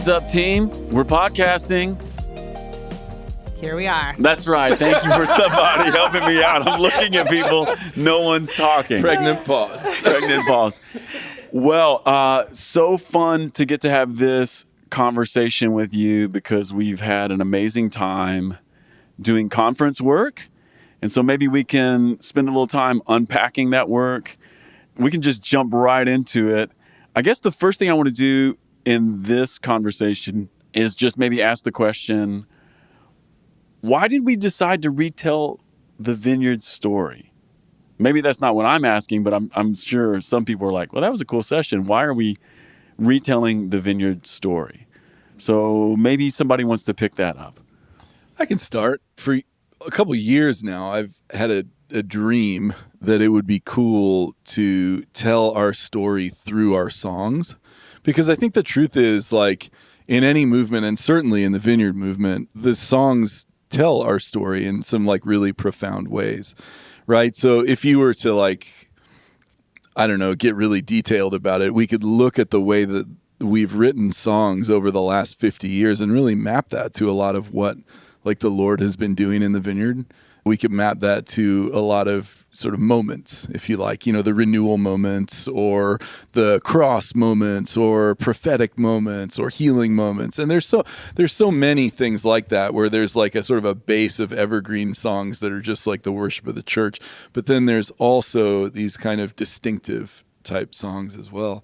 What's up, team? We're podcasting. Here we are. That's right. Thank you for somebody helping me out. I'm looking at people. No one's talking. Pregnant pause. Pregnant pause. Well, so fun to get to have this conversation with you because we've had an amazing time doing conference work. And so maybe we can spend a little time unpacking that work. We can just jump right into it. I guess the first thing I want to do in this conversation is just maybe ask the question, why did we decide to retell the Vineyard story? Maybe that's not what I'm asking, but I'm sure some people are like, well, that was a cool session. Why are we retelling the Vineyard story? So maybe somebody wants to pick that up. I can start. For a couple of years now, I've had a dream that it would be cool to tell our story through our songs. Because I think the truth is, like, in any movement, and certainly in the Vineyard Movement, the songs tell our story in some, like, really profound ways, right? So if you were to, like, I don't know, get really detailed about it, we could look at the way that we've written songs over the last 50 years and really map that to a lot of what, like, the Lord has been doing in the Vineyard. We could map that to a lot of sort of moments, if you like, you know, the renewal moments or the cross moments or prophetic moments or healing moments. And there's so many things like that where there's like a sort of a base of evergreen songs that are just like the worship of the church. But then there's also these kind of distinctive type songs as well.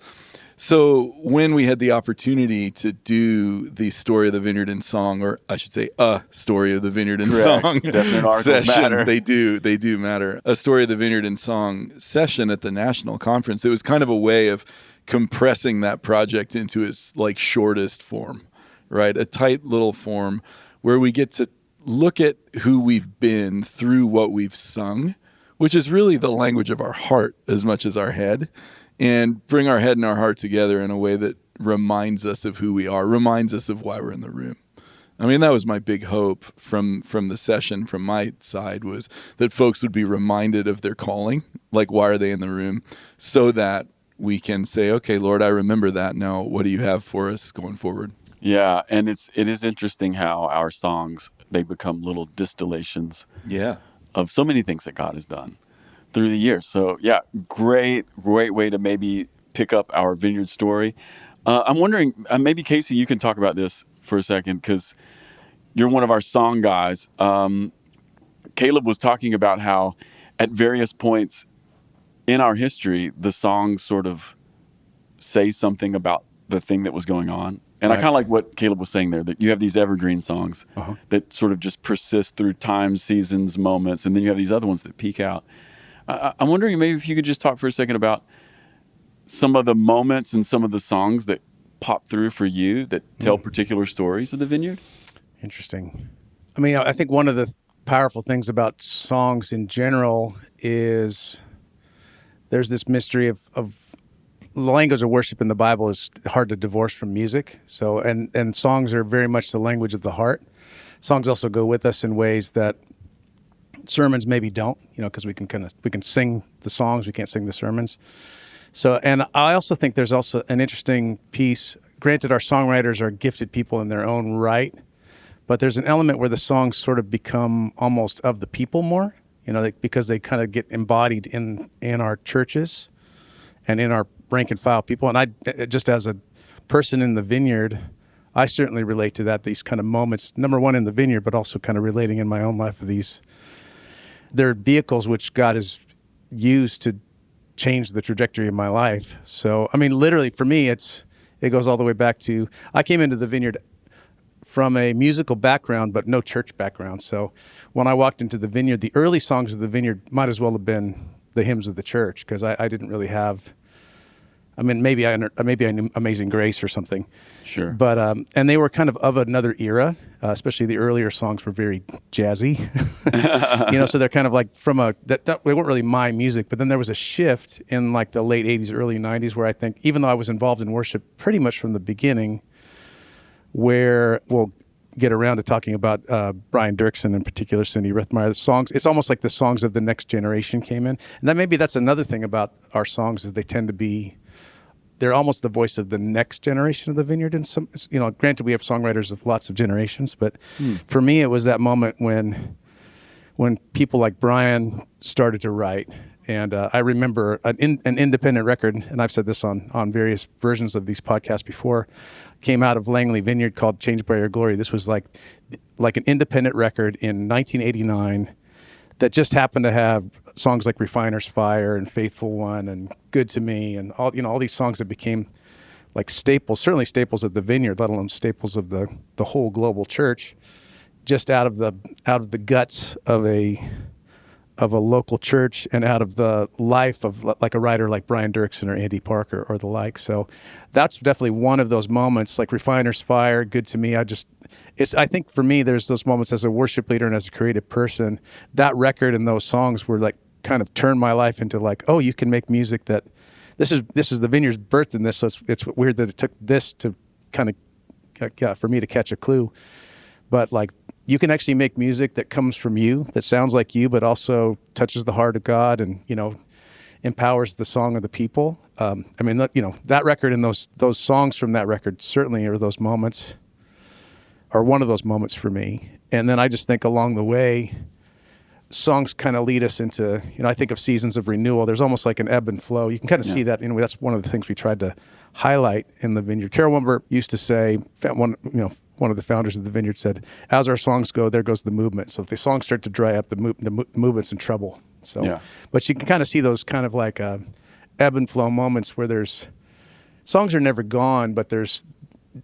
So when we had the opportunity to do the Story of the Vineyard in Song, or I should say a Story of the Vineyard in Correct. Song Definite articles session, matter. they do matter. A Story of the Vineyard in Song session at the national conference. It was kind of a way of compressing that project into its like shortest form, right? A tight little form where we get to look at who we've been through what we've sung, which is really the language of our heart as much as our head. And bring our head and our heart together in a way that reminds us of who we are, reminds us of why we're in the room. I mean, that was my big hope from the session, from my side, was that folks would be reminded of their calling, like why are they in the room, so that we can say, okay, Lord, I remember that. Now, what do you have for us going forward? Yeah, and it is interesting how our songs, they become little distillations of so many things that God has done through the years. So yeah, great way to maybe pick up our Vineyard story. I'm wondering, maybe Casey, you can talk about this for a second because you're one of our song guys. Caleb was talking about how at various points in our history, the songs sort of say something about the thing that was going on. And I kind of like what Caleb was saying there, that you have these evergreen songs that sort of just persist through times, seasons, moments, and then you have these other ones that peak out. I'm wondering maybe if you could just talk for a second about some of the moments and some of the songs that pop through for you that tell particular stories of the Vineyard. Interesting. I mean, I think one of the powerful things about songs in general is there's this mystery of the language of worship in the Bible is hard to divorce from music. So, and songs are very much the language of the heart. Songs also go with us in ways that sermons maybe don't, you know, because we can sing the songs, we can't sing the sermons. So, and I also think there's also an interesting piece. Granted, our songwriters are gifted people in their own right, but there's an element where the songs sort of become almost of the people more, you know, because they kind of get embodied in our churches and in our rank and file people. And I, just as a person in the Vineyard, I certainly relate to that. These kind of moments, number one in the Vineyard, but also kind of relating in my own life of these. They're vehicles which God has used to change the trajectory of my life. So, I mean, literally for me, it goes all the way back to, I came into the Vineyard from a musical background, but no church background. So when I walked into the Vineyard, the early songs of the Vineyard might as well have been the hymns of the church, because I didn't really have, I mean, maybe I knew Amazing Grace or something. Sure. But, and they were kind of another era, especially the earlier songs were very jazzy. You know, so they're kind of like they weren't really my music, but then there was a shift in like the late 80s, early 90s, where I think, even though I was involved in worship pretty much from the beginning, where we'll get around to talking about Brian Dirksen in particular, Cindy Rithmeyer, the songs, it's almost like the songs of the next generation came in. And then maybe that's another thing about our songs, is they tend to be they're almost the voice of the next generation of the Vineyard. And some, granted, we have songwriters of lots of generations, but for me, it was that moment when people like Brian started to write. And I remember an independent record, and I've said this on various versions of these podcasts before, came out of Langley Vineyard called Changed by Your Glory. This was like an independent record in 1989 that just happened to have songs like Refiner's Fire and Faithful One and Good to Me and all these songs that became like staples, certainly staples of the Vineyard, let alone staples of the whole global church, just out of the guts of a local church and out of the life of like a writer like Brian Dirksen or Andy Parker or the like. So that's definitely one of those moments, like Refiner's Fire, Good to Me. I think for me, there's those moments as a worship leader and as a creative person, that record and those songs were like kind of turned my life into like, oh, you can make music that this is the Vineyard's birth in this. So it's weird that it took this to kind of, for me to catch a clue. But like, you can actually make music that comes from you, that sounds like you, but also touches the heart of God and, empowers the song of the people. That record and those songs from that record certainly are those moments, are one of those moments for me. And then I just think along the way, songs kind of lead us into, I think of seasons of renewal. There's almost like an ebb and flow. You can kind of see that. That's one of the things we tried to highlight in the Vineyard. Carol Wimber used to say, one of the founders of the Vineyard said, as our songs go, there goes the movement. So if the songs start to dry up, the movement's in trouble. So, But you can kind of see those kind of like ebb and flow moments where songs are never gone, but there's,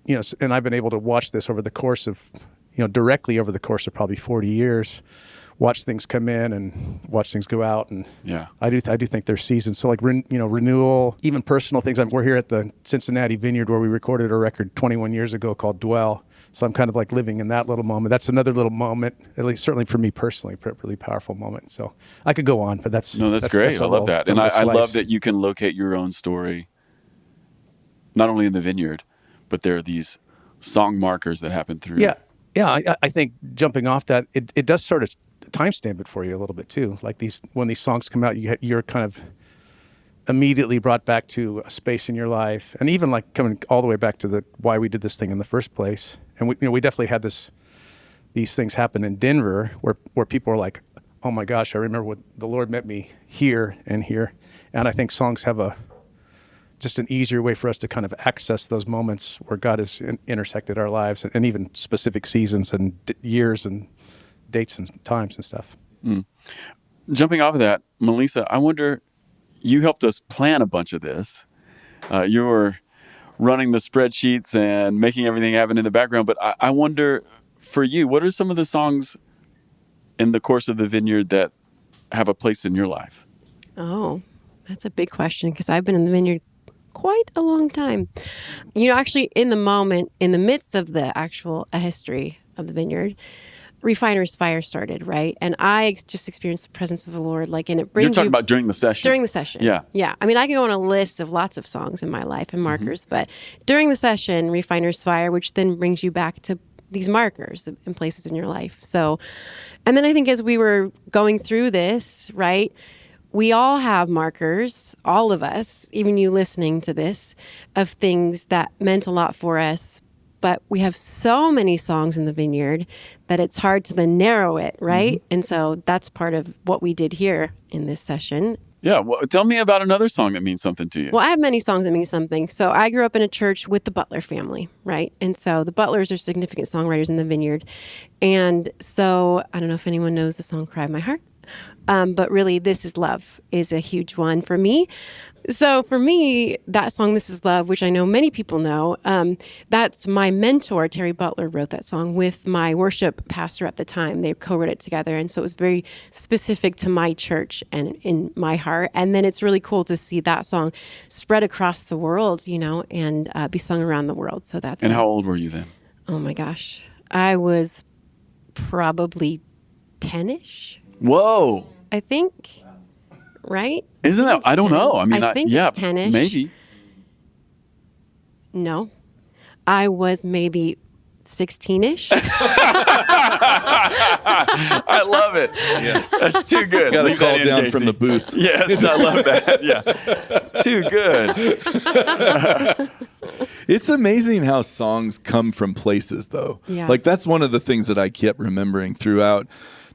and I've been able to watch this over the course of, directly over the course of probably 40 years, watch things come in and watch things go out. And I do think there's seasons. So like, renewal, even personal things. We're here at the Cincinnati Vineyard where we recorded a record 21 years ago called Dwell. So I'm kind of like living in that little moment. That's another little moment, at least certainly for me personally, a really powerful moment. So I could go on, but that's great. I love that. And I love that you can locate your own story, not only in the Vineyard, but there are these song markers that happen through. Yeah. I think jumping off that, it does sort of timestamp it for you a little bit too. Like when these songs come out, you're kind of immediately brought back to a space in your life, and even like coming all the way back to why we did this thing in the first place. And we definitely had these things happen in Denver where people are like, oh my gosh, I remember when the Lord met me here and here. And I think songs have just an easier way for us to kind of access those moments where God has intersected our lives, and even specific seasons and years and dates and times and stuff. Jumping off of that, Melisa, I wonder, you helped us plan a bunch of this. You were running the spreadsheets and making everything happen in the background. But I wonder, for you, what are some of the songs in the course of the Vineyard that have a place in your life? Oh, that's a big question, because I've been in the Vineyard quite a long time. Actually, in the moment, in the midst of the actual history of the Vineyard, Refiner's Fire started, right? And I just experienced the presence of the Lord, and it brings You're talking about during the session. During the session. Yeah. Yeah. I can go on a list of lots of songs in my life and markers, but during the session, Refiner's Fire, which then brings you back to these markers and places in your life. So, and then I think as we were going through this, right, we all have markers, all of us, even you listening to this, of things that meant a lot for us. But we have so many songs in the Vineyard that it's hard to then narrow it, right? And so that's part of what we did here in this session. Yeah. Well, tell me about another song that means something to you. Well, I have many songs that mean something. So I grew up in a church with the Butler family, right? And so the Butlers are significant songwriters in the Vineyard. And so I don't know if anyone knows the song Cry My Heart. But really, This Is Love is a huge one for me. So for me, that song, This Is Love, which I know many people know, that's my mentor, Terry Butler, wrote that song with my worship pastor at the time. They co-wrote it together. And so it was very specific to my church and in my heart. And then it's really cool to see that song spread across the world, and be sung around the world. So that's And how old were you then? Oh my gosh. I was probably 10-ish. Whoa. I think, right? Isn't that? I don't know. I think it's 10-ish. Maybe. No. I was maybe 16-ish. I love it. Yeah. That's too good. Got to Leave call that in, down Casey. from the booth. Yes, I love that. Yeah. Too good. It's amazing how songs come from places, though. Yeah. Like, that's one of the things that I kept remembering throughout,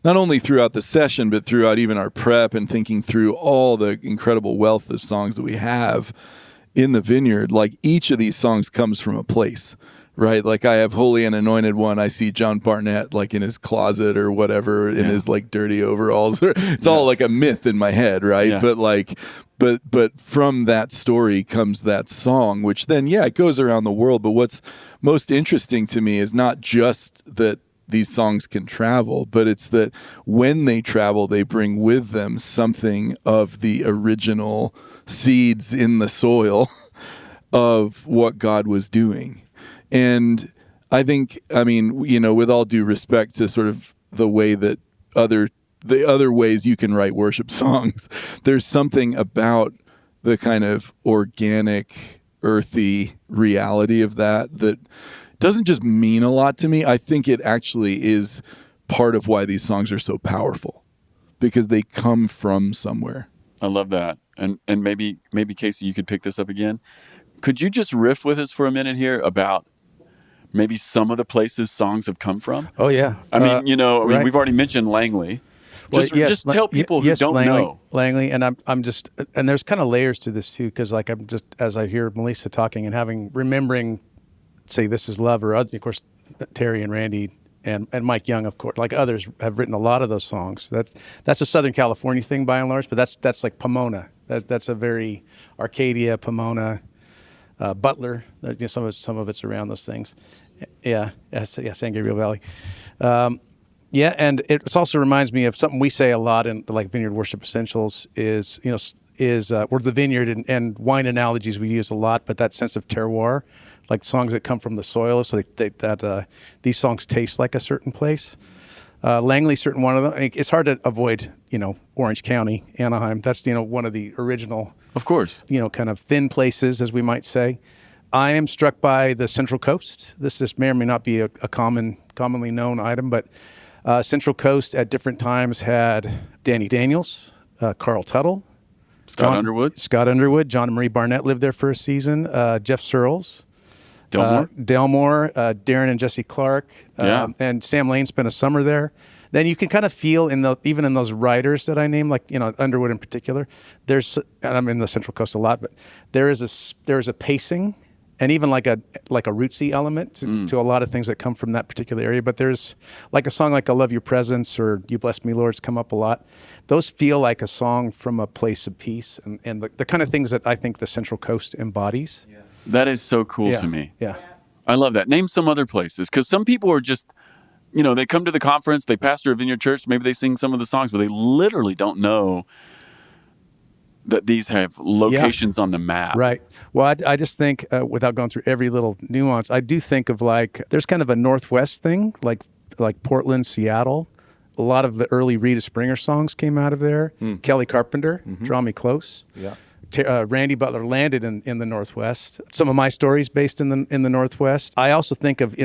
not only throughout the session, but throughout even our prep and thinking through all the incredible wealth of songs that we have in the Vineyard. Like, each of these songs comes from a place, right? Like, I have Holy and Anointed One. I see John Barnett, like, in his closet or whatever, in his, like, dirty overalls. It's all like a myth in my head, right? Yeah. But, like, but from that story comes that song, which then, it goes around the world. But what's most interesting to me is not just that these songs can travel, but it's that when they travel, they bring with them something of the original seeds in the soil of what God was doing. And I think, I mean, you know, with all due respect to sort of the way that the other ways you can write worship songs, there's something about the kind of organic, earthy reality of that doesn't just mean a lot to me. I think it actually is part of why these songs are so powerful, because they come from somewhere. I love that. And maybe Casey, you could pick this up again. Could you just riff with us for a minute here about maybe some of the places songs have come from? Oh, yeah. I mean, right. we've already mentioned Langley. Just tell people who don't know. Langley, and I'm just, and there's kind of layers to this too, because like I'm just, as I hear Melisa talking and remembering, say, This Is Love, or other, of course, Terry and Randy and Mike Young, of course, like others have written a lot of those songs. That's a Southern California thing by and large, but that's like Pomona. That's a very Arcadia, Pomona, Butler. Some of it's around those things. San Gabriel Valley. Yeah, and it also reminds me of something we say a lot in like Vineyard Worship Essentials is we're the vineyard, and wine analogies we use a lot, but that sense of terroir, like songs that come from the soil, so these songs taste like a certain place. Langley's certain one of them. It's hard to avoid, Orange County, Anaheim. That's, one of the original, Of course. Kind of thin places, as we might say. I am struck by the Central Coast. This may or may not be a commonly known item, but Central Coast at different times had Danny Daniels, Carl Tuttle, Scott Underwood. John and Marie Barnett lived there for a season. Jeff Searles. Delmore, Darren and Jesse Clark, and Sam Lane spent a summer there. Then you can kind of feel even in those writers that I named, like Underwood in particular. And I'm in the Central Coast a lot, but there is a pacing, and even like a rootsy element to a lot of things that come from that particular area. But there's like a song like "I Love Your Presence" or "You Bless Me, Lord" come up a lot. Those feel like a song from a place of peace, and the kind of things that I think the Central Coast embodies. Yeah. That is so cool to me. Yeah. I love that. Name some other places, because some people are just, they come to the conference, they pastor a Vineyard church, maybe they sing some of the songs, but they literally don't know that these have locations on the map. Right. Well, I just think, without going through every little nuance, I do think of there's kind of a Northwest thing, like Portland, Seattle. A lot of the early Rita Springer songs came out of there. Kelly Carpenter, Draw Me Close. Yeah. Randy Butler landed in the Northwest. Some of my stories based in the Northwest. I also think of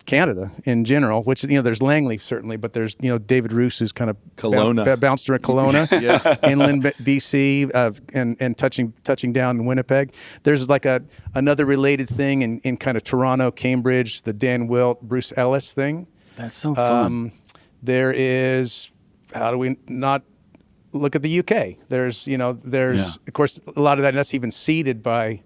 Canada in general, which there's Langley certainly, but there's David Roos, who's kind of Kelowna. Bounced around Kelowna, inland BC, and touching down in Winnipeg. There's like another related thing in kind of Toronto, Cambridge, the Dan Wilt, Bruce Ellis thing. That's so fun. There is, how do we not look at the UK? There's of course a lot of that's even seeded by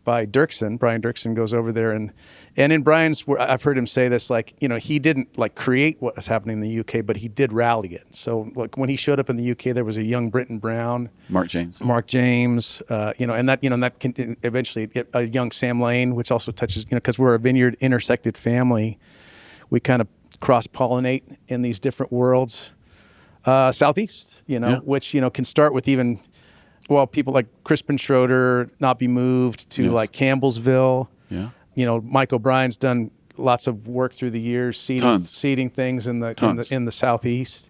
Dirksen. Brian Dirksen goes over there, and in Brian's, I've heard him say this, he didn't create what was happening in the UK, but he did rally it. So when he showed up in the UK, there was a young Britton Brown, Mark James, and that eventually a young Sam Lane, which also touches, because we're a Vineyard intersected family, we kind of cross-pollinate in these different worlds. Southeast, which, can start with even, people like Crispin Schroeder, Not Be Moved, to like Campbellsville. Yeah. Mike O'Brien's done lots of work through the years, seeding things in the Southeast.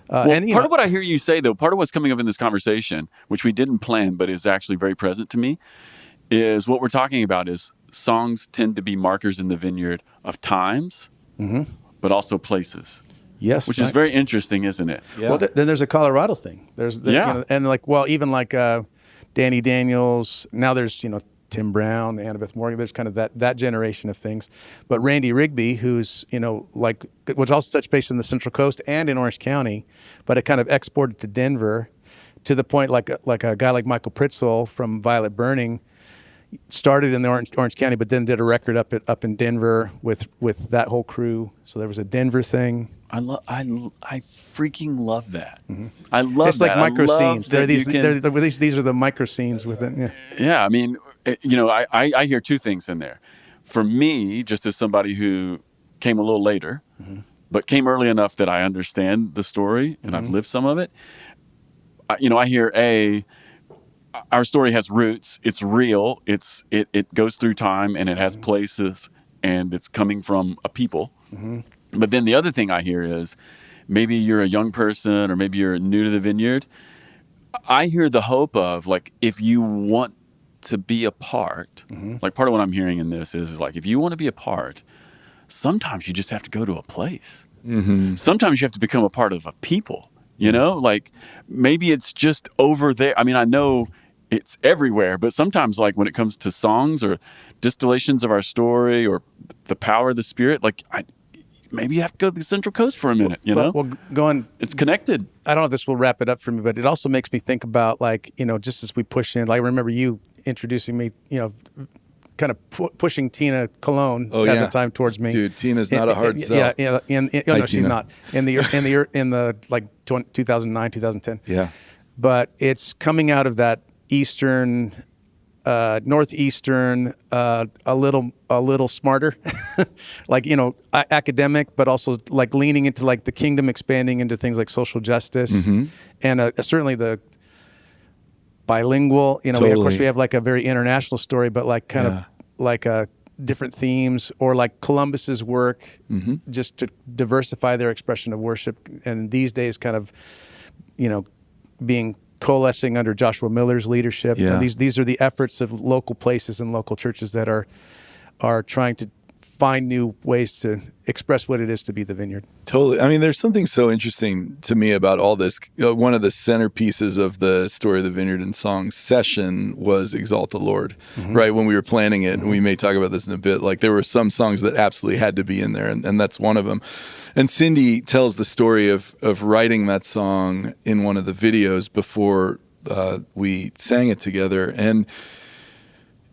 And part of what I hear you say, though, part of what's coming up in this conversation, which we didn't plan, but is actually very present to me, is what we're talking about is songs tend to be markers in the vineyard of times, but also places. Yes, which is very interesting, isn't it? Yeah. Well, then there's a Colorado thing. And even like Danny Daniels. Now there's Tim Brown, Annabeth Morgan. There's kind of that generation of things. But Randy Rigby, who's was also touch base in the Central Coast and in Orange County, but it kind of exported to Denver, to the point like a guy like Michael Pritzl from Violet Burning started in the Orange County, but then did a record up in Denver with that whole crew. So there was a Denver thing. I freaking love that. Mm-hmm. I love it's that. Like micro scenes. These are the micro scenes with it. Yeah. I mean, I hear two things in there. For me, just as somebody who came a little later, but came early enough that I understand the story and I've lived some of it. I hear our story has roots. It's real. It goes through time and it has places and it's coming from a people. Mm-hmm. But then the other thing I hear is maybe you're a young person or maybe you're new to the vineyard. I hear the hope of if you want to be a part, part of what I'm hearing in this is if you want to be a part, sometimes you just have to go to a place. Mm-hmm. Sometimes you have to become a part of a people, maybe it's just over there. I mean, I know it's everywhere, but sometimes when it comes to songs or distillations of our story or the power of the Spirit, maybe you have to go to the Central Coast for a minute, Well, going, it's connected. I don't know if this will wrap it up for me, but it also makes me think about just as we push in, I remember you introducing me, kind of pushing Tina Cologne at the time towards me. Dude, Tina's not a hard sell. Yeah. No, she's not. In the 2009, 2010. Yeah. But it's coming out of that eastern, northeastern, a little smarter, academic, but also leaning into the kingdom, expanding into things like social justice, and certainly the bilingual. Totally. Of course we have a very international story, but kind of different themes, or Columbus's work, just to diversify their expression of worship, and these days kind of, being coalescing under Joshua Miller's leadership. Yeah. And these are the efforts of local places and local churches that are trying to find new ways to express what it is to be the vineyard. Totally. I mean, there's something so interesting to me about all this. One of the centerpieces of the Story of the Vineyard and Song session was Exalt the Lord, right? When we were planning it, and we may talk about this in a bit, there were some songs that absolutely had to be in there, and that's one of them. And Cindy tells the story of writing that song in one of the videos before we sang it together. And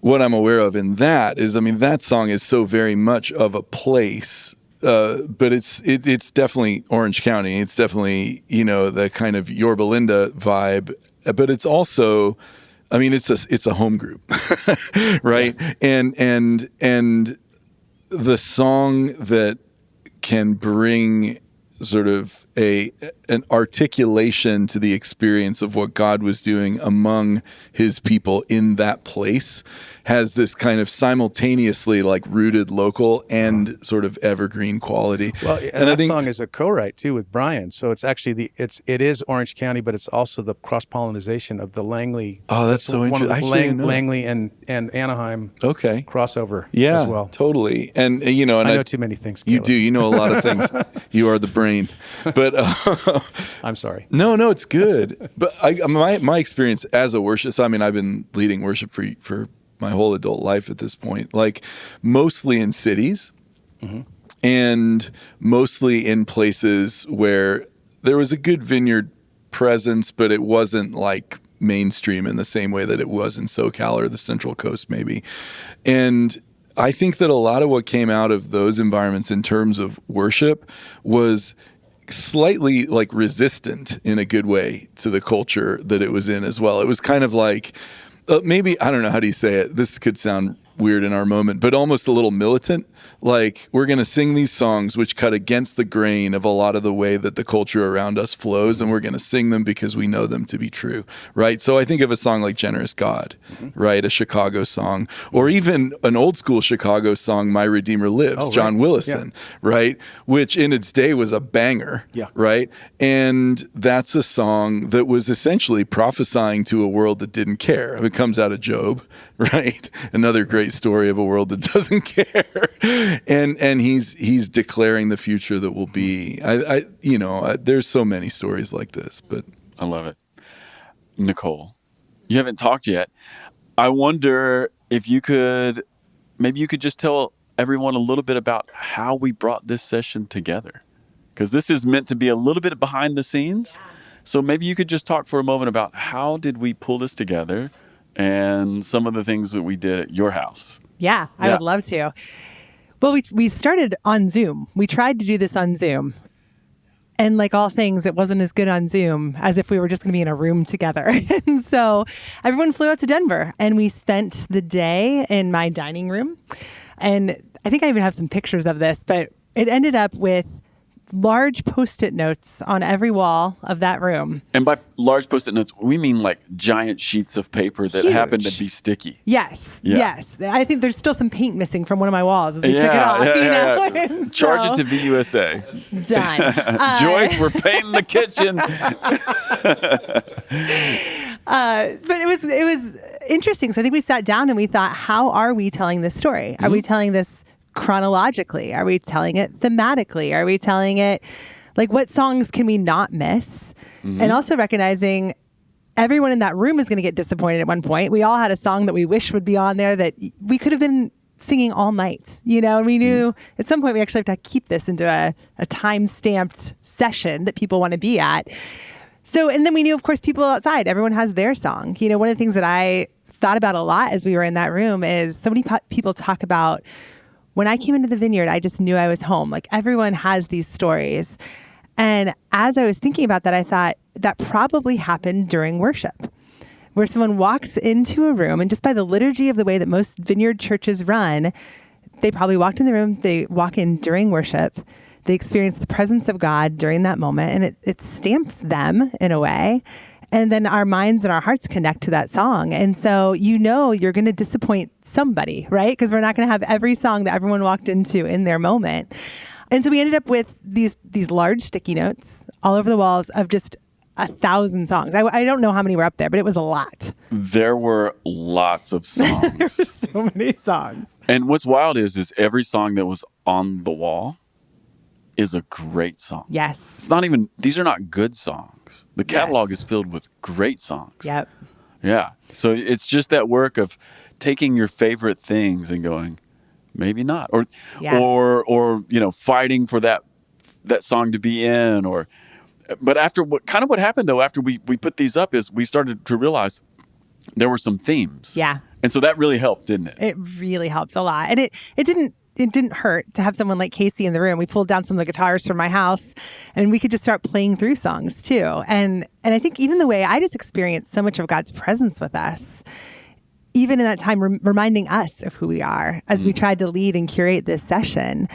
what I'm aware of in that is, that song is so very much of a place, but it's definitely Orange County. It's definitely, the kind of Yorba Linda vibe, but it's also, it's a home group, right? Yeah. And the song that can bring sort of an articulation to the experience of what God was doing among his people in that place has this kind of simultaneously rooted local and sort of evergreen quality. Well, and that song is a co-write too with Brian. So it's actually it is Orange County, but it's also the cross-pollinization of the Langley. Oh, that's so interesting. Langley and Anaheim. Okay. Crossover. Yeah, as well. Totally. And I know too many things. You do. You know a lot of things. You are the brain. But I'm sorry. No, it's good. But my experience as a worship, so I've been leading worship for my whole adult life at this point, mostly in cities and mostly in places where there was a good vineyard presence, but it wasn't mainstream in the same way that it was in SoCal or the Central Coast maybe. And I think that a lot of what came out of those environments in terms of worship was slightly resistant in a good way to the culture that it was in as well. It was kind of maybe, I don't know, how do you say it? This could sound weird in our moment, but almost a little militant. We're going to sing these songs which cut against the grain of a lot of the way that the culture around us flows, and we're going to sing them because we know them to be true, right? So I think of a song like Generous God, right? A Chicago song, or even an old school Chicago song, My Redeemer Lives, John Willison, right? Which in its day was a banger, right? And that's a song that was essentially prophesying to a world that didn't care. It comes out of Job, right? Another great great story of a world that doesn't care, and he's declaring the future that will be. There's so many stories like this, but I love it. Nicole, you haven't talked yet. I wonder if you could just tell everyone a little bit about how we brought this session together, because this is meant to be a little bit behind the scenes. So maybe you could just talk for a moment about how did we pull this together and some of the things that we did at your house. Yeah, I would love to. Well, we started on Zoom. We tried to do this on Zoom. And like all things, it wasn't as good on Zoom as if we were just going to be in a room together. And so everyone flew out to Denver and we spent the day in my dining room. And I think I even have some pictures of this, but it ended up with large Post-it notes on every wall of that room. And by large Post-it notes, we mean like giant sheets of paper that happen to be sticky. Yes. I think there's still some paint missing from one of my walls as we took it off. Yeah. Charge it to Vineyard USA. Done. Joyce, we're painting the kitchen. But it was interesting. So I think we sat down and we thought, how are we telling this story? Are we telling this chronologically? Are we telling it thematically? Are we telling it like what songs can we not miss? And also recognizing everyone in that room is going to get disappointed at one point. We all had a song that we wish would be on there that we could have been singing all night, and we knew at some point we actually have to keep this into a time-stamped session that people want to be at. So, and then we knew, of course, people outside, everyone has their song. One of the things that I thought about a lot as we were in that room is so many people talk about, when I came into the Vineyard, I just knew I was home. Like everyone has these stories. And as I was thinking about that, I thought that probably happened during worship, where someone walks into a room and just by the liturgy of the way that most Vineyard churches run, they probably walked in the room, they walk in during worship, they experience the presence of God during that moment, and it stamps them in a way. And then our minds and our hearts connect to that song. And so you're going to disappoint somebody, right? Because we're not going to have every song that everyone walked into in their moment. And so we ended up with these large sticky notes all over the walls of just 1,000 songs. I don't know how many were up there, but it was a lot. There were lots of songs. There were so many songs. And what's wild is every song that was on the wall is a great song. Yes. These are not good songs. The catalog is filled with great songs. Yep. Yeah. So it's just that work of taking your favorite things and going, maybe not. Or fighting for that song to be in but after what happened though, after we put these up is we started to realize there were some themes. Yeah. And so that really helped, didn't it? It really helped a lot. And it didn't hurt to have someone like Casey in the room. We pulled down some of the guitars from my house and we could just start playing through songs too. And I think even the way I just experienced so much of God's presence with us, even in that time, reminding us of who we are as we tried to lead and curate this session.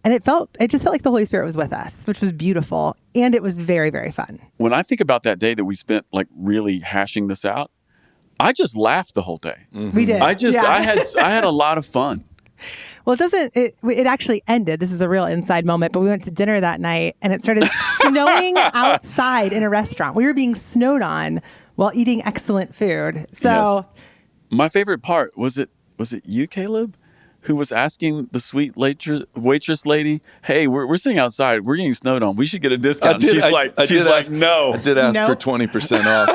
And it just felt like the Holy Spirit was with us, which was beautiful. And it was very, very fun. When I think about that day that we spent like really hashing this out, I just laughed the whole day. We did. I had a lot of fun. Well, it actually ended. This is a real inside moment, but we went to dinner that night and it started snowing outside in a restaurant. We were being snowed on while eating excellent food. So my favorite part was it you, Caleb, who was asking the sweet waitress lady, "Hey, we're sitting outside. We're getting snowed on. We should get a discount." She's like, "No." I did ask for 20% off.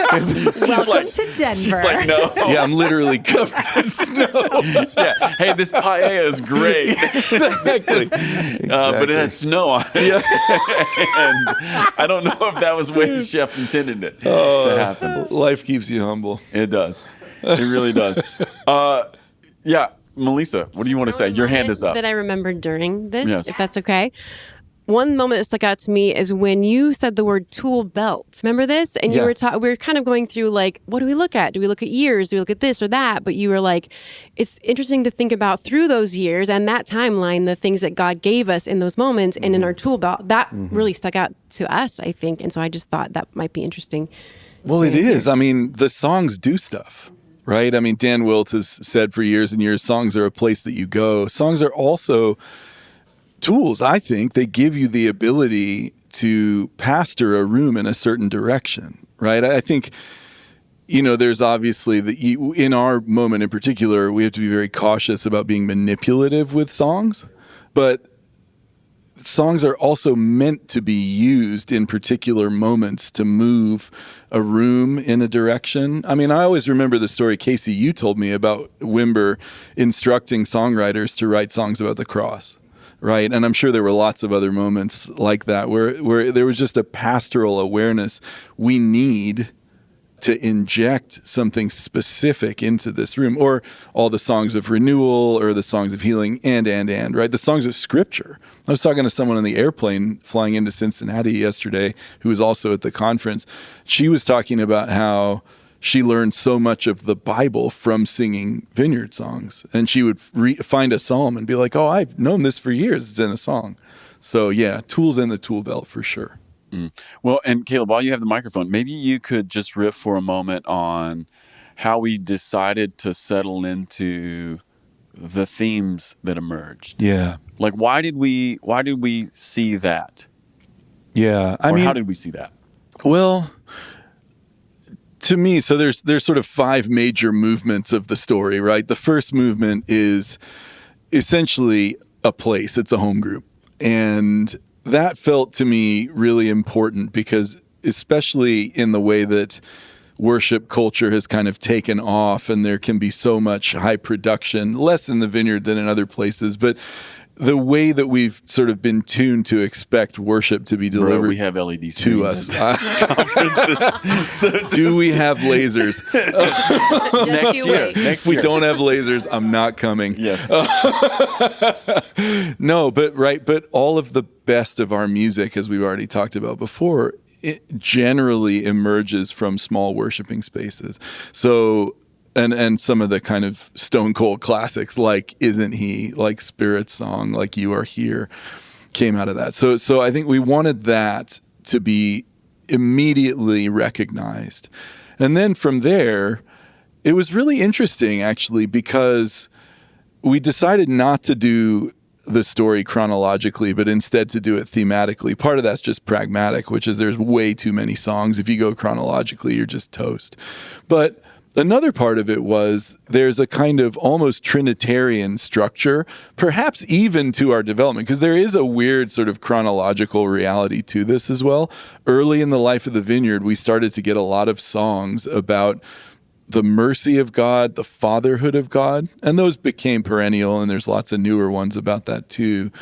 Welcome to Denver. She's like, "No." Yeah, I'm literally covered in snow. Yeah. Hey, this paella is great. Exactly. But it has snow on it. Yeah. And I don't know if that was the way the chef intended it to happen. Life keeps you humble. It does. It really does. Yeah. Melisa, what do you want to say? Your hand is up. That I remembered during this, Yes. if that's okay. One moment that stuck out to me is when you said the word tool belt. Remember this? And you were we were kind of going through like, what do we look at? Do we look at years? Do we look at this or that? But you were like, it's interesting to think about through those years and that timeline, the things that God gave us in those moments and in our tool belt. That really stuck out to us, I think. And so I just thought that might be interesting. Well, it is. I mean, the songs do stuff. Right? I mean, Dan Wilt has said for years and years, songs are a place that you go. Songs are also tools, I think. They give you the ability to pastor a room in a certain direction, right? I think there's obviously in our moment in particular, we have to be very cautious about being manipulative with songs, but songs are also meant to be used in particular moments to move a room in a direction. I mean, I always remember the story, Casey, you told me about Wimber instructing songwriters to write songs about the cross, right? And I'm sure there were lots of other moments like that where there was just a pastoral awareness. We need to inject something specific into this room, or all the songs of renewal or the songs of healing and, right? The songs of scripture. I was talking to someone on the airplane flying into Cincinnati yesterday who was also at the conference. She was talking about how she learned so much of the Bible from singing Vineyard songs. And she would find a psalm and be like, oh, I've known this for years. It's in a song. So yeah, tools in the tool belt for sure. Well, and Caleb, while you have the microphone, maybe you could just riff for a moment on how we decided to settle into the themes that emerged. Yeah. Like, why did we see that? Yeah. How did we see that? Well, to me, so there's sort of 5 major movements of the story, right? The first movement is essentially a place. It's a home group. And that felt to me really important because especially in the way that worship culture has kind of taken off and there can be so much high production, less in the Vineyard than in other places, but the way that we've sort of been tuned to expect worship to be delivered we have LED to us. So do we have lasers? Next year. If we don't have lasers, I'm not coming. Yes. No, but all of the best of our music, as we've already talked about before, it generally emerges from small worshiping spaces. So, and some of the kind of stone cold classics like Isn't He, like Spirit Song, like You Are Here, came out of that. So I think we wanted that to be immediately recognized. And then from there, it was really interesting actually because we decided not to do the story chronologically, but instead to do it thematically. Part of that's just pragmatic, which is there's way too many songs. If you go chronologically, you're just toast. But another part of it was there's a kind of almost Trinitarian structure, perhaps even to our development, because there is a weird sort of chronological reality to this as well. Early in the life of the Vineyard, we started to get a lot of songs about the mercy of God, the fatherhood of God, and those became perennial, and there's lots of newer ones about that too.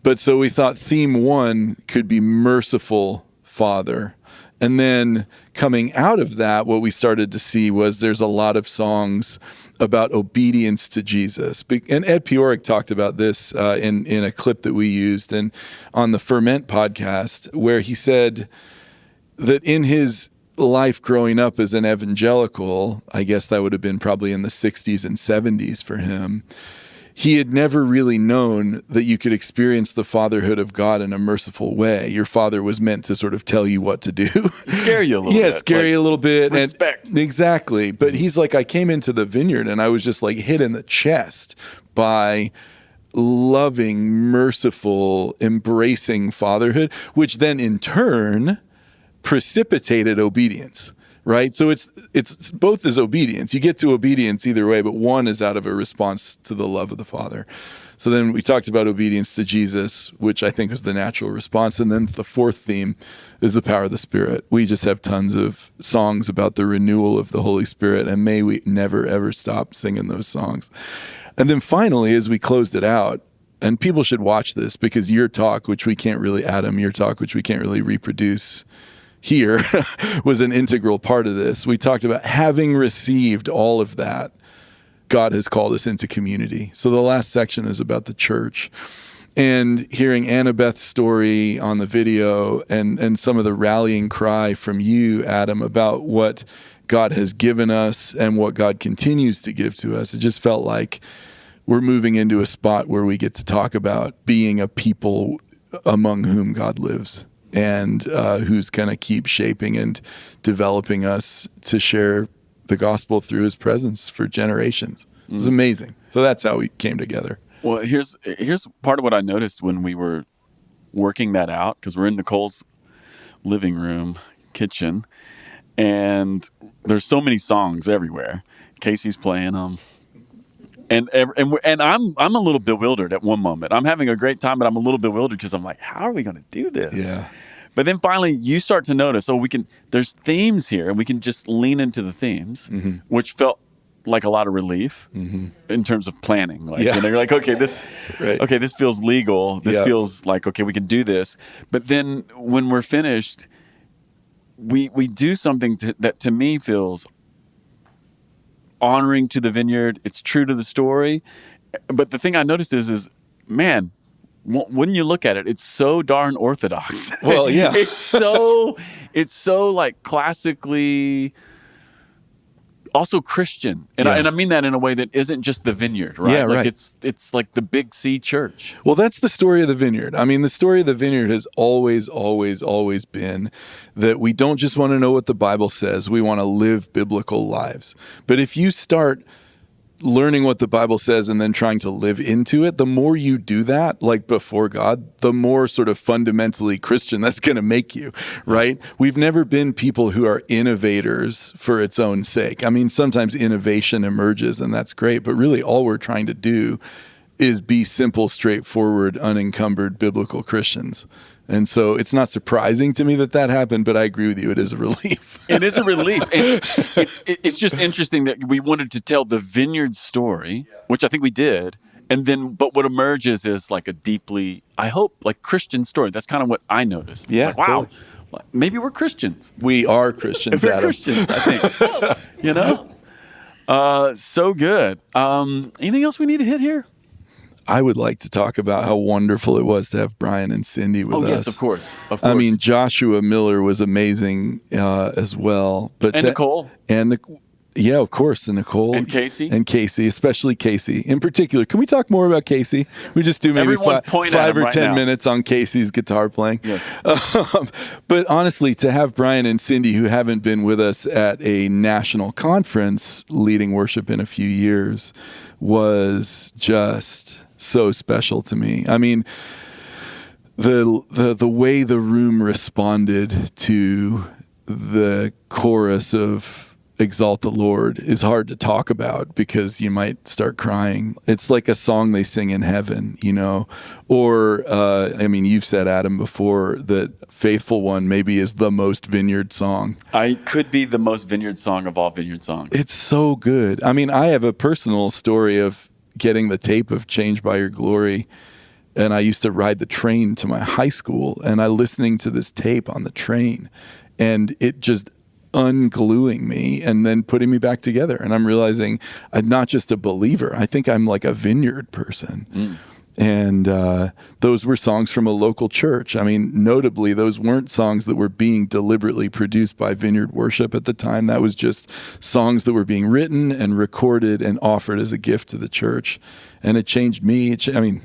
But so we thought theme 1 could be merciful Father. And then coming out of that, what we started to see was there's a lot of songs about obedience to Jesus. And Ed Pioric talked about this in a clip that we used and on the Ferment Podcast, where he said that in his life growing up as an evangelical, I guess that would have been probably in the 60s and 70s for him, he had never really known that you could experience the fatherhood of God in a merciful way. Your father was meant to sort of tell you what to do. Scare you a little bit. Yeah, scare you a little bit. Respect. Exactly. But he's like, I came into the Vineyard and I was just like hit in the chest by loving, merciful, embracing fatherhood, which then in turn precipitated obedience. Right? So it's both is obedience. You get to obedience either way, but one is out of a response to the love of the Father. So then we talked about obedience to Jesus, which I think was the natural response. And then the fourth theme is the power of the Spirit. We just have tons of songs about the renewal of the Holy Spirit, and may we never, ever stop singing those songs. And then finally, as we closed it out, and people should watch this because your talk, which we can't really, Adam, your talk, which we can't really reproduce here, was an integral part of this. We talked about having received all of that, God has called us into community. So the last section is about the church. And hearing Annabeth's story on the video and some of the rallying cry from you, Adam, about what God has given us and what God continues to give to us, it just felt like we're moving into a spot where we get to talk about being a people among whom God lives. And who's going to keep shaping and developing us to share the gospel through his presence for generations. It was amazing. So that's how we came together. Well, here's part of what I noticed when we were working that out, because we're in Nicole's living room, kitchen, and there's so many songs everywhere. Casey's playing them. And I'm a little bewildered at one moment. I'm having a great time, but I'm a little bewildered because I'm like, how are we going to do this? Yeah. But then finally you start to notice, there's themes here, and we can just lean into the themes, which felt like a lot of relief in terms of planning. Like, and you're like, okay, this feels legal. This feels like, okay, we can do this. But then when we're finished, we do something that to me feels honoring to the Vineyard. It's true to the story. But the thing I noticed is, man, when you look at it, it's so darn orthodox. Well, yeah. it's so like classically also Christian. And I mean that in a way that isn't just the Vineyard, right? Yeah, like right. it's like the Big C church. Well, that's the story of the Vineyard. I mean, the story of the Vineyard has always, always, always been that we don't just want to know what the Bible says. We want to live biblical lives. But if you start learning what the Bible says and then trying to live into it, the more you do that, like before God, the more sort of fundamentally Christian that's going to make you, right? We've never been people who are innovators for its own sake. I mean, sometimes innovation emerges and that's great, but really all we're trying to do is be simple, straightforward, unencumbered biblical Christians. And so it's not surprising to me that happened, but I agree with you. It is a relief. It is a relief. And it's just interesting that we wanted to tell the Vineyard story, which I think we did. And then, but what emerges is like a deeply, I hope, like Christian story. That's kind of what I noticed. Yeah. Like, wow, totally. Maybe we're Christians. We are Christians, We're Adam. Christians, I think. You know? So good. Anything else we need to hit here? I would like to talk about how wonderful it was to have Brian and Cindy with us. Oh, yes, of course. I mean, Joshua Miller was amazing as well. But and Nicole. Yeah, of course. And Nicole. And Casey. And Casey, especially Casey. In particular, can we talk more about Casey? We just do maybe 5 or 10 minutes on Casey's guitar playing. Yes. But honestly, to have Brian and Cindy, who haven't been with us at a national conference leading worship in a few years, was just so special to me. I mean, the way the room responded to the chorus of Exalt the Lord is hard to talk about because you might start crying. It's like a song they sing in heaven, you know? Or, I mean, you've said, Adam, before that Faithful One maybe is the most Vineyard song. I could be the most Vineyard song of all Vineyard songs. It's so good. I mean, I have a personal story of getting the tape of Changed by Your Glory, and I used to ride the train to my high school, and I listening to this tape on the train, and it just ungluing me and then putting me back together. And I'm realizing I'm not just a believer. I think I'm like a Vineyard person. And those were songs from a local church. I mean, notably, those weren't songs that were being deliberately produced by Vineyard Worship at the time. That was just songs that were being written and recorded and offered as a gift to the church. And it changed me. I mean,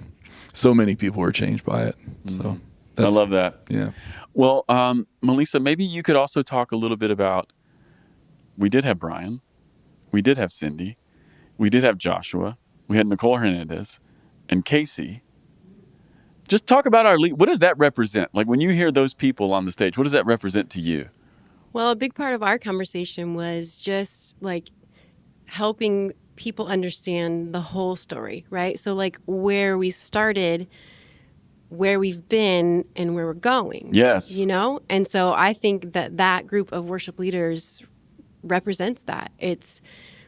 so many people were changed by it. So I love that. Yeah. Well, Melisa, maybe you could also talk a little bit about, we did have Brian, we did have Cindy, we did have Joshua, we had Nicole Hernandez, and Casey. Just talk about our lead. What does that represent? Like when you hear those people on the stage, what does that represent to you? Well, a big part of our conversation was just like helping people understand the whole story, right? So like where we started, where we've been, and where we're going. Yes. You know? And so I think that group of worship leaders represents that. It's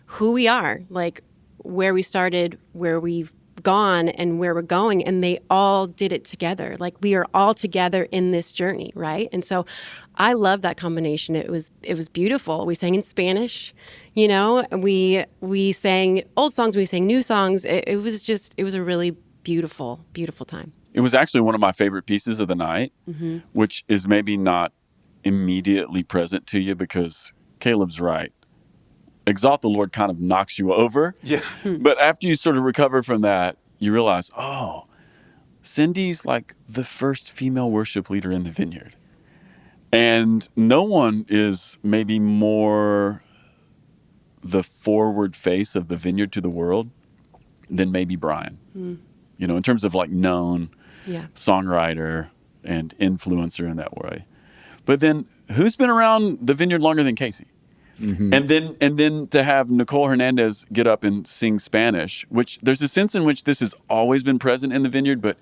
who we are, like where we started, where we've gone, and where we're going, and they all did it together. Like we are all together in this journey, right? And so I love that combination. It was beautiful. We sang in Spanish, you know, we sang old songs, we sang new songs. It was a really beautiful, beautiful time. It was actually one of my favorite pieces of the night, which is maybe not immediately present to you because Caleb's right. Exalt the Lord kind of knocks you over. Yeah. But after you sort of recover from that, you realize, oh, Cindy's like the first female worship leader in the Vineyard. And no one is maybe more the forward face of the Vineyard to the world than maybe Brian. You know, in terms of like known songwriter and influencer in that way. But then who's been around the Vineyard longer than Casey? Mm-hmm. And then to have Nicole Hernandez get up and sing Spanish, which there's a sense in which this has always been present in the Vineyard, but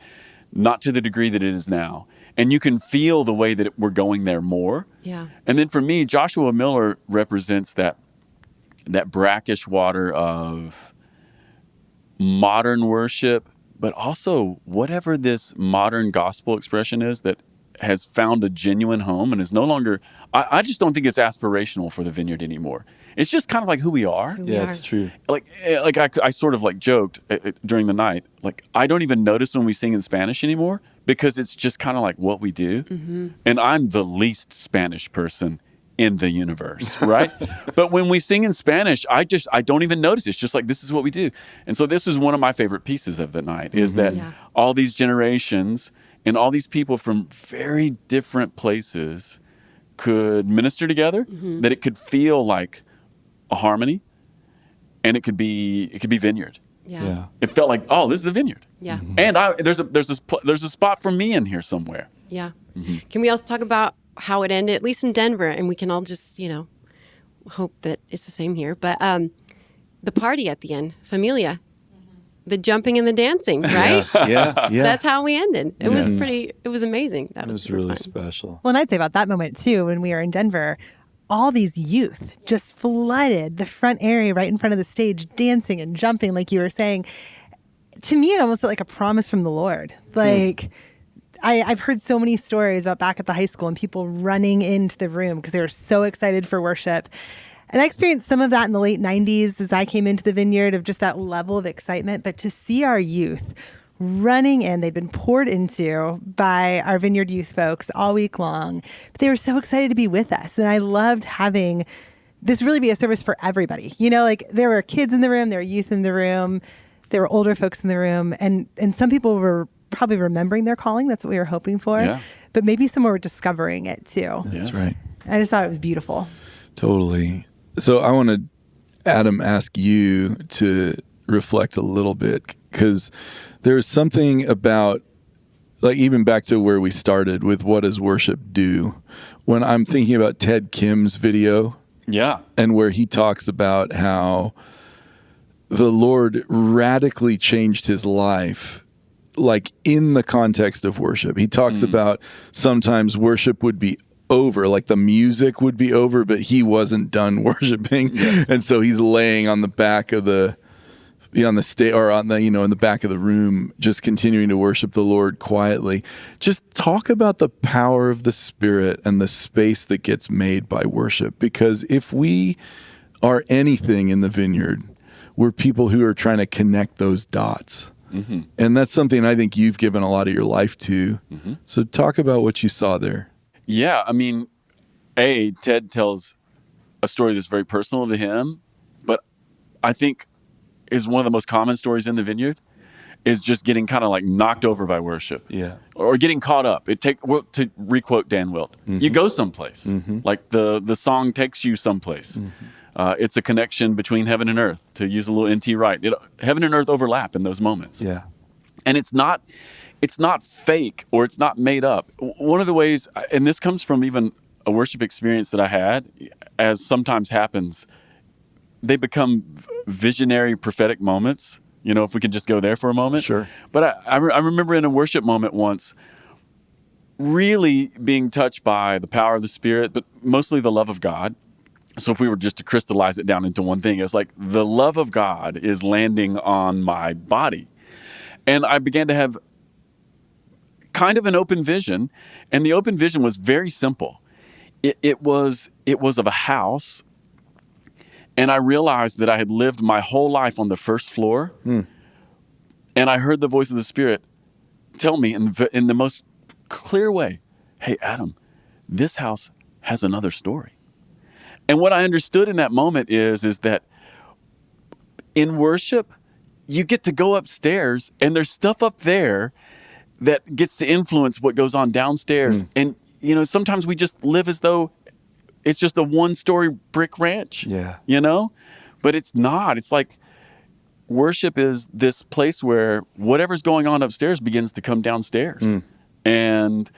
not to the degree that it is now. And you can feel the way that we're going there more. Yeah. And then for me, Joshua Miller represents that brackish water of modern worship, but also whatever this modern gospel expression is that has found a genuine home and is no longer, I just don't think it's aspirational for the Vineyard anymore. It's just kind of like who we are. It's true. Like I sort of like joked during the night, like I don't even notice when we sing in Spanish anymore because it's just kind of like what we do. Mm-hmm. And I'm the least Spanish person in the universe, right? But when we sing in Spanish, I don't even notice. It's just like, this is what we do. And so this is one of my favorite pieces of the night is that all these generations and all these people from very different places could minister together, that it could feel like a harmony, and it could be Vineyard. Yeah. It felt like, oh, this is the Vineyard. Yeah. Mm-hmm. And there's a spot for me in here somewhere. Yeah. Mm-hmm. Can we also talk about how it ended, at least in Denver, and we can all just, hope that it's the same here. But the party at the end, Familia, the jumping and the dancing, right? Yeah. That's how we ended. It was amazing. That was really fun. special. Well, and I'd say about that moment too, when we were in Denver, all these youth just flooded the front area right in front of the stage, dancing and jumping, like you were saying. To me, it almost felt like a promise from the Lord. Like, I've heard so many stories about back at the high school and people running into the room because they were so excited for worship. And I experienced some of that in the late 90s as I came into the Vineyard, of just that level of excitement. But to see our youth running in, they'd been poured into by our Vineyard youth folks all week long. But they were so excited to be with us. And I loved having this really be a service for everybody. Like there were kids in the room, there were youth in the room, there were older folks in the room. And some people were probably remembering their calling. That's what we were hoping for. Yeah. But maybe some were discovering it too. That's right. I just thought it was beautiful. Totally. So I want to, Adam, ask you to reflect a little bit, because there's something about, like, even back to where we started with what does worship do? When I'm thinking about Ted Kim's video, and where he talks about how the Lord radically changed his life, like in the context of worship. He talks about sometimes worship would be over, like the music would be over, but he wasn't done worshiping. Yes. And so he's laying on the back of on the stage, or on the, in the back of the room, just continuing to worship the Lord quietly. Just talk about the power of the Spirit and the space that gets made by worship. Because if we are anything in the Vineyard, we're people who are trying to connect those dots. Mm-hmm. And that's something I think you've given a lot of your life to. Mm-hmm. So talk about what you saw there. Yeah, I mean, Ted tells a story that's very personal to him, but I think is one of the most common stories in the Vineyard, is just getting kind of like knocked over by worship. Yeah. Or getting caught up. To requote Dan Wilt, you go someplace. Mm-hmm. Like the song takes you someplace. Mm-hmm. It's a connection between heaven and earth, to use a little NT Wright. Heaven and earth overlap in those moments. Yeah. And it's not fake, or it's not made up. One of the ways, and this comes from even a worship experience that I had, as sometimes happens, they become visionary prophetic moments, if we can just go there for a moment. Sure. But I remember in a worship moment once really being touched by the power of the Spirit, but mostly the love of God. So if we were just to crystallize it down into one thing, it's like the love of God is landing on my body. And I began to have kind of an open vision, and the open vision was very simple. It was of a house, and I realized that I had lived my whole life on the first floor, and I heard the voice of the Spirit tell me in the most clear way, "Hey, Adam, this house has another story." And what I understood in that moment is that in worship, you get to go upstairs, and there's stuff up there that gets to influence what goes on downstairs. And, sometimes we just live as though it's just a one-story brick ranch, but it's not. It's like worship is this place where whatever's going on upstairs begins to come downstairs. And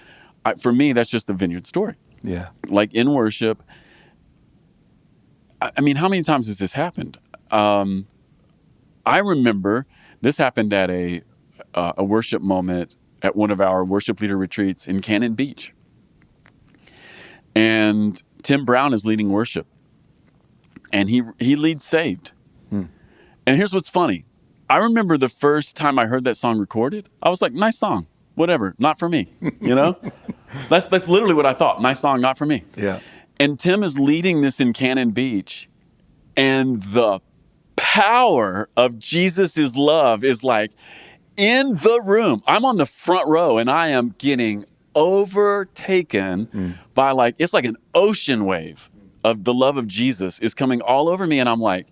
for me, that's just a Vineyard story. Yeah. Like in worship. I mean, how many times has this happened? I remember this happened at a worship moment at one of our worship leader retreats in Cannon Beach. And Tim Brown is leading worship. And he leads Saved. And here's what's funny. I remember the first time I heard that song recorded, I was like, nice song, whatever, not for me, you know? That's literally what I thought. Nice song, not for me. Yeah. And Tim is leading this in Cannon Beach, and the power of Jesus' love is like in the room. I'm on the front row, and I am getting overtaken by like, it's like an ocean wave of the love of Jesus is coming all over me. And I'm like,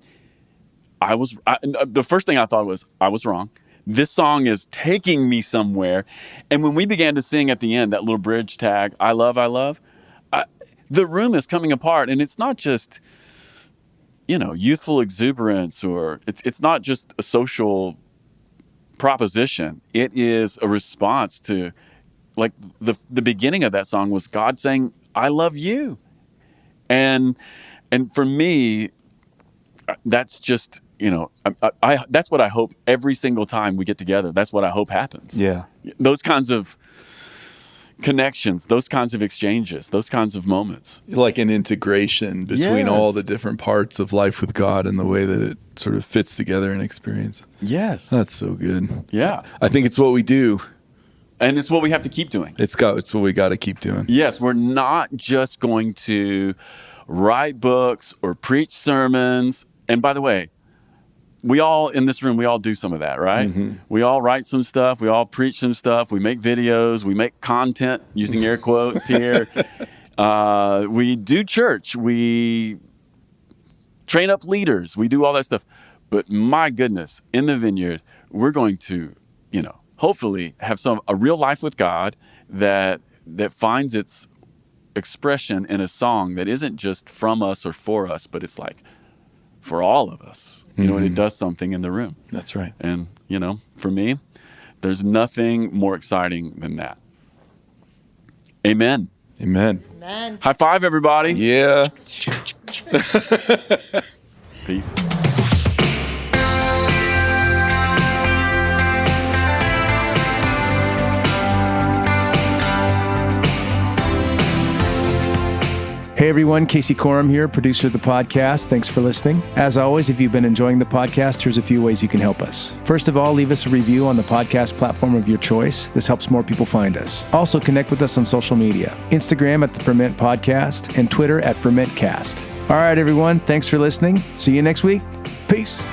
the first thing I thought was, I was wrong. This song is taking me somewhere. And when we began to sing at the end, that little bridge tag, I love, the room is coming apart. And it's not just, youthful exuberance, or it's not just a social proposition. It is a response to, like, the beginning of that song was God saying, I love you. And for me, that's just, that's what I hope every single time we get together. That's what I hope happens. Yeah. Those kinds of connections, those kinds of exchanges, those kinds of moments. Like an integration between all the different parts of life with God and the way that it sort of fits together in experience. Yes. That's so good. Yeah. I think it's what we do. And it's what we have to keep doing. It's what we got to keep doing. Yes. We're not just going to write books or preach sermons. And by the way, we all in this room, we all do some of that, right? Mm-hmm. We all write some stuff. We all preach some stuff. We make videos. We make content, using air quotes here. We do church. We train up leaders. We do all that stuff. But my goodness, in the Vineyard, we're going to, hopefully have a real life with God that finds its expression in a song that isn't just from us or for us, but it's like for all of us. And it does something in the room. That's right. And, for me, there's nothing more exciting than that. Amen. Amen. Amen. High five, everybody. Yeah. Peace. Hey everyone, Casey Corum here, producer of the podcast. Thanks for listening. As always, if you've been enjoying the podcast, here's a few ways you can help us. First of all, leave us a review on the podcast platform of your choice. This helps more people find us. Also, connect with us on social media. Instagram at the Ferment Podcast and Twitter at FermentCast. All right, everyone. Thanks for listening. See you next week. Peace.